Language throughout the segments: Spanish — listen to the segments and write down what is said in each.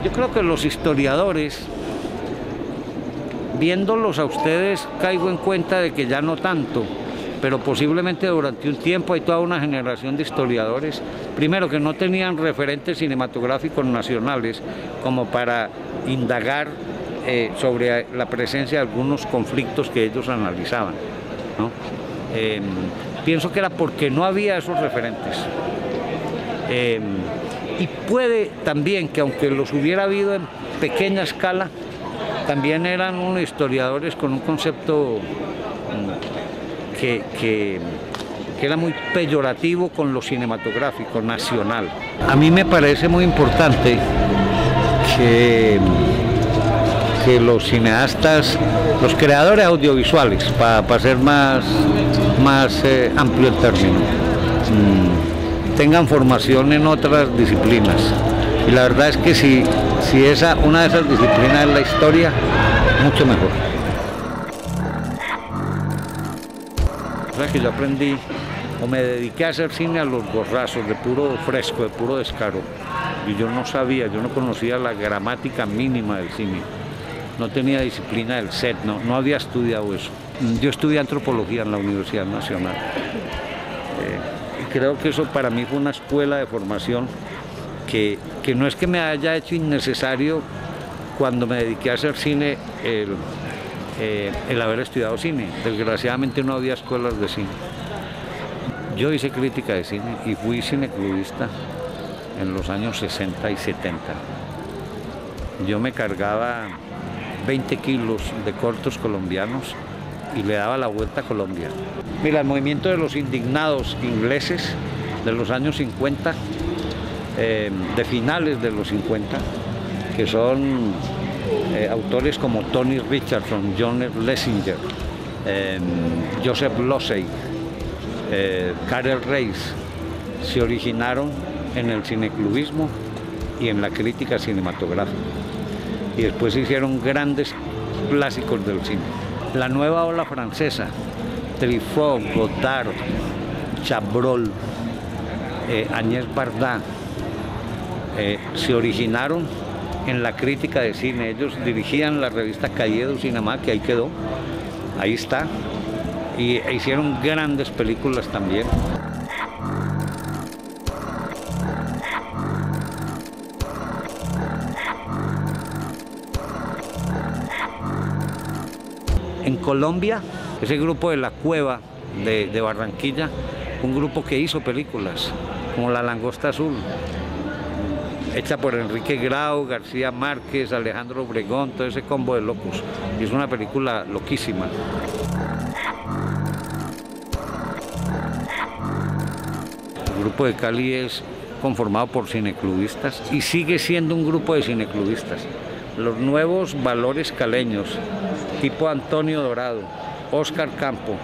Yo creo que los historiadores, viéndolos a ustedes, caigo en cuenta de que ya no tanto, pero posiblemente durante un tiempo hay toda una generación de historiadores, primero que no tenían referentes cinematográficos nacionales como para indagar sobre la presencia de algunos conflictos que ellos analizaban, ¿no? Pienso que era porque no había esos referentes. Y puede también que aunque los hubiera habido en pequeña escala, también eran unos historiadores con un concepto que era muy peyorativo con lo cinematográfico nacional. A mí me parece muy importante que los cineastas, los creadores audiovisuales, para ser más amplio el término, tengan formación en otras disciplinas. Y la verdad es que si una de esas disciplinas es la historia, mucho mejor. O sea que yo aprendí o me dediqué a hacer cine a los gorrazos, de puro fresco, de puro descaro. Y yo no sabía, yo no conocía la gramática mínima del cine. No tenía disciplina del set, no había estudiado eso. Yo estudié antropología en la Universidad Nacional. Y creo que eso para mí fue una escuela de formación que no es que me haya hecho innecesario cuando me dediqué a hacer cine el haber estudiado cine. Desgraciadamente no había escuelas de cine. Yo hice crítica de cine y fui cineclubista en los años 60 y 70. Yo me cargaba 20 kilos de cortos colombianos y le daba la vuelta a Colombia. Mira, el movimiento de los indignados ingleses de los años 50, de finales de los 50, que son autores como Tony Richardson, John Lessinger, Joseph Losey, Karel Reisz, se originaron en el cineclubismo y en la crítica cinematográfica. Y después se hicieron grandes clásicos del cine. La nueva ola francesa, Truffaut, Godard, Chabrol, Agnès Varda, se originaron en la crítica de cine. Ellos dirigían la revista Cahiers du Cinéma, que ahí quedó, ahí está, y hicieron grandes películas también. En Colombia, ese grupo de La Cueva de Barranquilla, un grupo que hizo películas, como La Langosta Azul, hecha por Enrique Grau, García Márquez, Alejandro Obregón, todo ese combo de locos. Y es una película loquísima. El grupo de Cali es conformado por cineclubistas y sigue siendo un grupo de cineclubistas. Los nuevos valores caleños, tipo Antonio Dorado, Óscar Campo,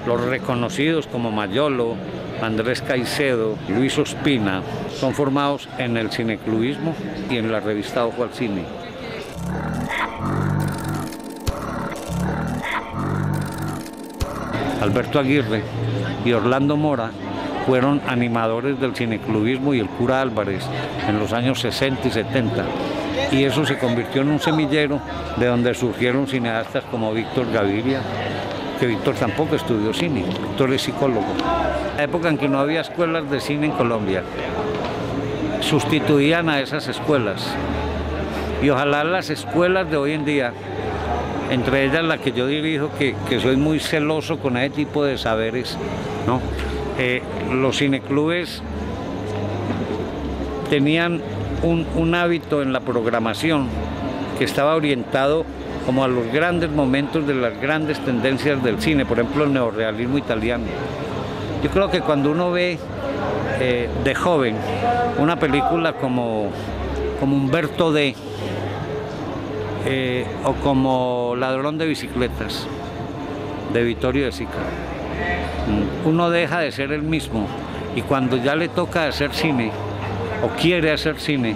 los reconocidos como Mayolo, Andrés Caicedo, Luis Ospina, son formados en el cineclubismo y en la revista Ojo al Cine. Alberto Aguirre y Orlando Mora fueron animadores del cineclubismo y el cura Álvarez en los años 60 y 70. Y eso se convirtió en un semillero de donde surgieron cineastas como Víctor Gaviria, que Víctor tampoco estudió cine, Víctor es psicólogo. En la época en que no había escuelas de cine en Colombia, sustituían a esas escuelas. Y ojalá las escuelas de hoy en día, entre ellas la que yo dirijo, que soy muy celoso con ese tipo de saberes, ¿no? Los cineclubes tenían un hábito en la programación que estaba orientado como a los grandes momentos de las grandes tendencias del cine, por ejemplo el neorrealismo italiano. Yo creo que cuando uno ve de joven una película como Humberto D. O como Ladrón de bicicletas, de Vittorio De Sica, uno deja de ser el mismo y cuando ya le toca hacer cine o quiere hacer cine,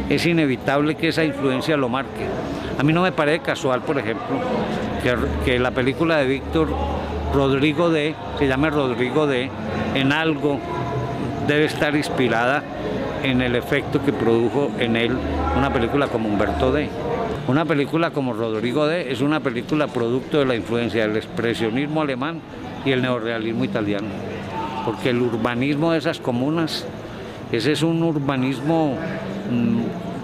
es inevitable que esa influencia lo marque. A mí no me parece casual, por ejemplo, que la película de Víctor Rodrigo D. se llame Rodrigo D. en algo debe estar inspirada en el efecto que produjo en él una película como Humberto D. Una película como Rodrigo D. es una película producto de la influencia del expresionismo alemán y el neorrealismo italiano, porque el urbanismo de esas comunas, ese es un urbanismo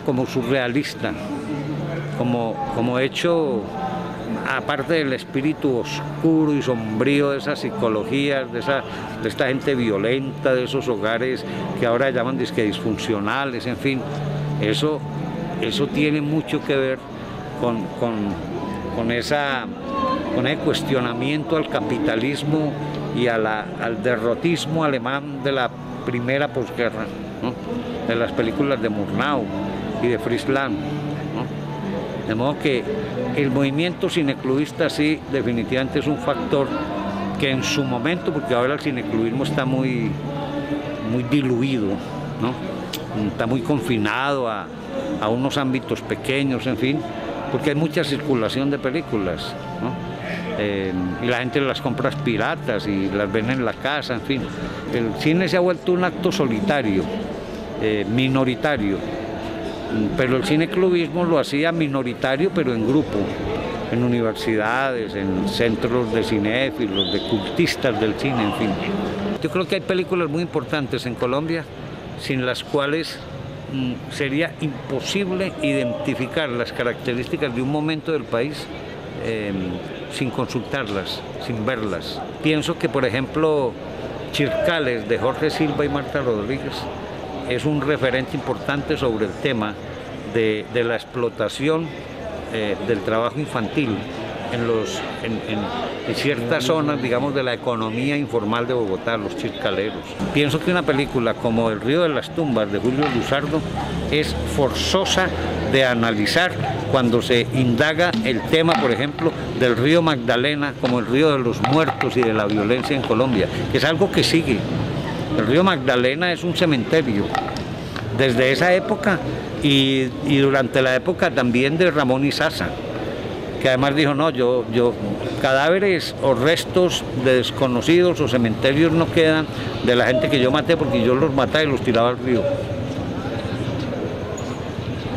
como surrealista, como hecho, aparte del espíritu oscuro y sombrío de esas psicologías, de esta gente violenta, de esos hogares que ahora llaman disfuncionales, en fin, eso tiene mucho que ver con ese cuestionamiento al capitalismo y al derrotismo alemán de la primera posguerra, ¿no? De las películas de Murnau y de Fritz Lang, ¿no? De modo que el movimiento cineclubista sí definitivamente es un factor que en su momento, porque ahora el cineclubismo está muy diluido, ¿no? Está muy confinado a unos ámbitos pequeños, en fin, porque hay mucha circulación de películas, ¿no? Y la gente las compra piratas y las ven en la casa, en fin. El cine se ha vuelto un acto solitario, minoritario, pero el cineclubismo lo hacía minoritario, pero en grupo, en universidades, en centros de cinéfilos, de cultistas del cine, en fin. Yo creo que hay películas muy importantes en Colombia sin las cuales sería imposible identificar las características de un momento del país sin consultarlas, sin verlas. Pienso que, por ejemplo, Chircales, de Jorge Silva y Marta Rodríguez, es un referente importante sobre el tema de la explotación del trabajo infantil en ciertas zonas, digamos, de la economía informal de Bogotá, los chircaleros. Pienso que una película como El río de las tumbas, de Julio Luzardo, es forzosa de analizar cuando se indaga el tema, por ejemplo, del río Magdalena como el río de los muertos y de la violencia en Colombia, que es algo que sigue. El río Magdalena es un cementerio desde esa época y durante la época también de Ramón Izaza, que además dijo, no, yo cadáveres o restos de desconocidos o cementerios no quedan de la gente que yo maté, porque yo los mataba y los tiraba al río.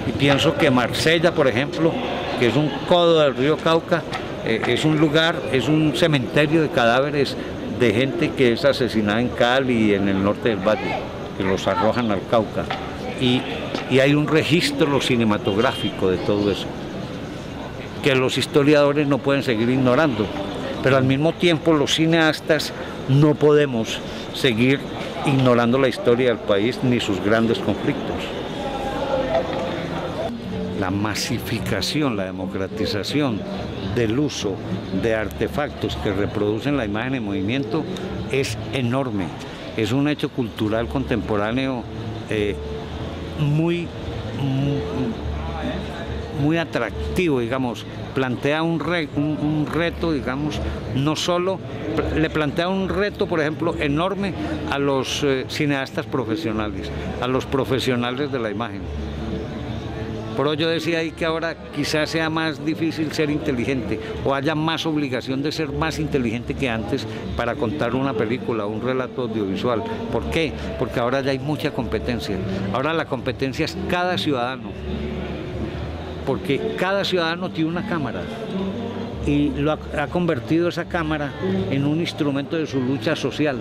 Y pienso que Marsella, por ejemplo, que es un codo del río Cauca, es un lugar, es un cementerio de cadáveres de gente que es asesinada en Cali y en el norte del valle, que los arrojan al Cauca. Y hay un registro cinematográfico de todo eso, que los historiadores no pueden seguir ignorando, pero al mismo tiempo los cineastas no podemos seguir ignorando la historia del país ni sus grandes conflictos. La masificación, la democratización del uso de artefactos que reproducen la imagen en movimiento es enorme, es un hecho cultural contemporáneo muy atractivo, digamos. Plantea un reto, digamos, no solo, le plantea un reto, por ejemplo, enorme a los cineastas profesionales, a los profesionales de la imagen. Por ello yo decía ahí que ahora quizás sea más difícil ser inteligente o haya más obligación de ser más inteligente que antes para contar una película, un relato audiovisual. ¿Por qué? Porque ahora ya hay mucha competencia. Ahora la competencia es cada ciudadano, porque cada ciudadano tiene una cámara y ha convertido esa cámara en un instrumento de su lucha social.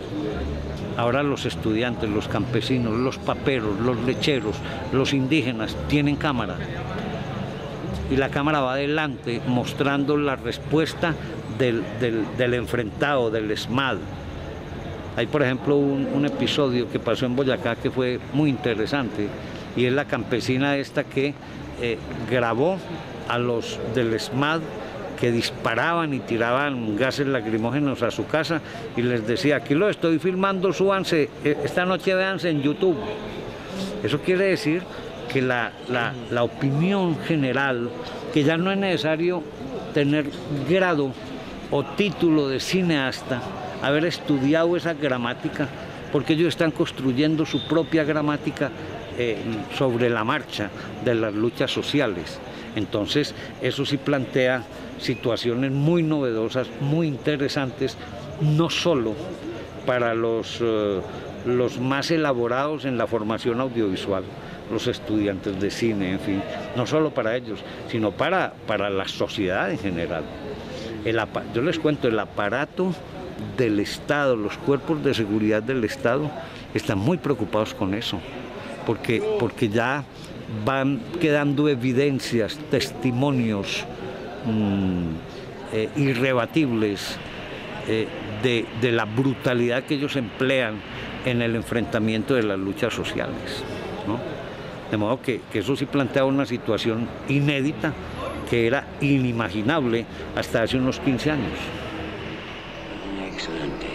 Ahora los estudiantes, los campesinos, los paperos, los lecheros, los indígenas tienen cámara. Y la cámara va adelante mostrando la respuesta del enfrentado, del ESMAD. Hay, por ejemplo, un episodio que pasó en Boyacá que fue muy interesante, y es la campesina esta que grabó a los del ESMAD que disparaban y tiraban gases lacrimógenos a su casa y les decía, aquí lo estoy filmando, súbanse, esta noche véanse en YouTube. Eso quiere decir que la opinión general, que ya no es necesario tener grado o título de cineasta, haber estudiado esa gramática, porque ellos están construyendo su propia gramática sobre la marcha de las luchas sociales. Entonces, eso sí plantea situaciones muy novedosas, muy interesantes, no solo para los los más elaborados en la formación audiovisual, los estudiantes de cine, en fin, no solo para ellos, sino para la sociedad en general. Yo les cuento, el aparato del Estado, los cuerpos de seguridad del Estado están muy preocupados con eso, porque ya van quedando evidencias, testimonios irrebatibles de la brutalidad que ellos emplean en el enfrentamiento de las luchas sociales, ¿no? De modo que eso sí plantea una situación inédita que era inimaginable hasta hace unos 15 años. Excelente.